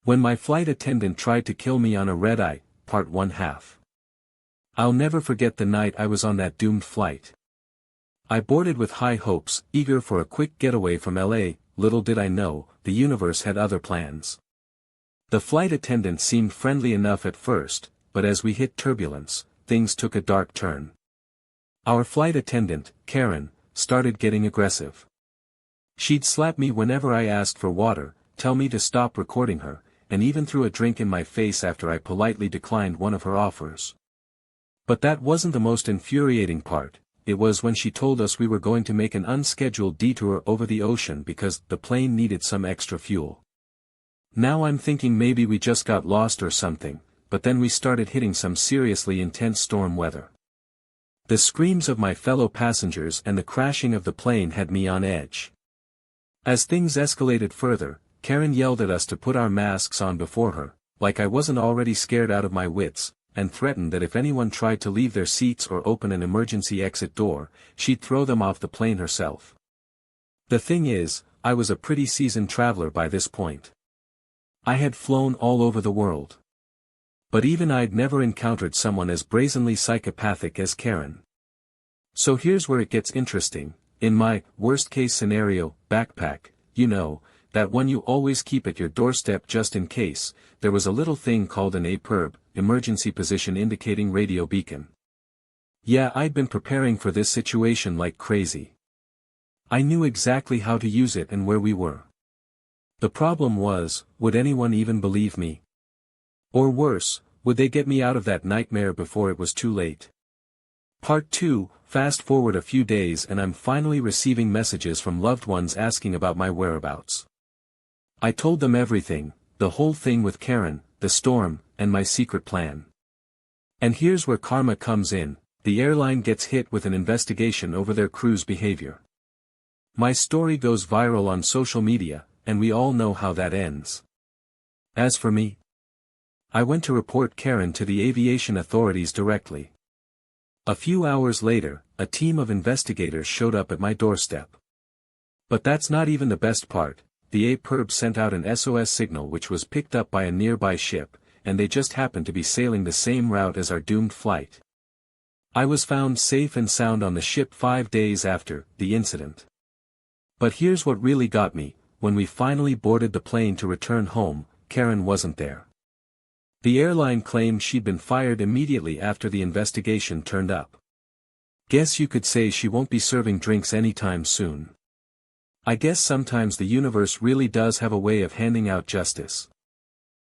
When my flight attendant tried to kill me on a red-eye, part 1/2. I'll never forget the night I was on that doomed flight. I boarded with high hopes, eager for a quick getaway from LA. Little did I know, the universe had other plans. The flight attendant seemed friendly enough at first, but as we hit turbulence, things took a dark turn. Our flight attendant, Karen, started getting aggressive. She'd slap me whenever I asked for water, tell me to stop recording her, and even threw a drink in my face after I politely declined one of her offers. But that wasn't the most infuriating part. It was when she told us we were going to make an unscheduled detour over the ocean because the plane needed some extra fuel. Now I'm thinking maybe we just got lost or something, but then we started hitting some seriously intense storm weather. The screams of my fellow passengers and the crashing of the plane had me on edge. As things escalated further, Karen yelled at us to put our masks on before her, like I wasn't already scared out of my wits, and threatened that if anyone tried to leave their seats or open an emergency exit door, she'd throw them off the plane herself. The thing is, I was a pretty seasoned traveler by this point. I had flown all over the world. But even I'd never encountered someone as brazenly psychopathic as Karen. So here's where it gets interesting. In my worst-case scenario backpack, you know, that one you always keep at your doorstep just in case, there was a little thing called an APIRB, emergency position indicating radio beacon. Yeah, I'd been preparing for this situation like crazy. I knew exactly how to use it and where we were. The problem was, would anyone even believe me? Or worse, would they get me out of that nightmare before it was too late? Part 2, fast forward a few days and I'm finally receiving messages from loved ones asking about my whereabouts. I told them everything, the whole thing with Karen, the storm, and my secret plan. And here's where karma comes in. The airline gets hit with an investigation over their crew's behavior. My story goes viral on social media, and we all know how that ends. As for me, I went to report Karen to the aviation authorities directly. A few hours later, a team of investigators showed up at my doorstep. But that's not even the best part. The APIRB sent out an SOS signal which was picked up by a nearby ship, and they just happened to be sailing the same route as our doomed flight. I was found safe and sound on the ship 5 days after the incident. But here's what really got me. When we finally boarded the plane to return home, Karen wasn't there. The airline claimed she'd been fired immediately after the investigation turned up. Guess you could say she won't be serving drinks anytime soon. I guess sometimes the universe really does have a way of handing out justice.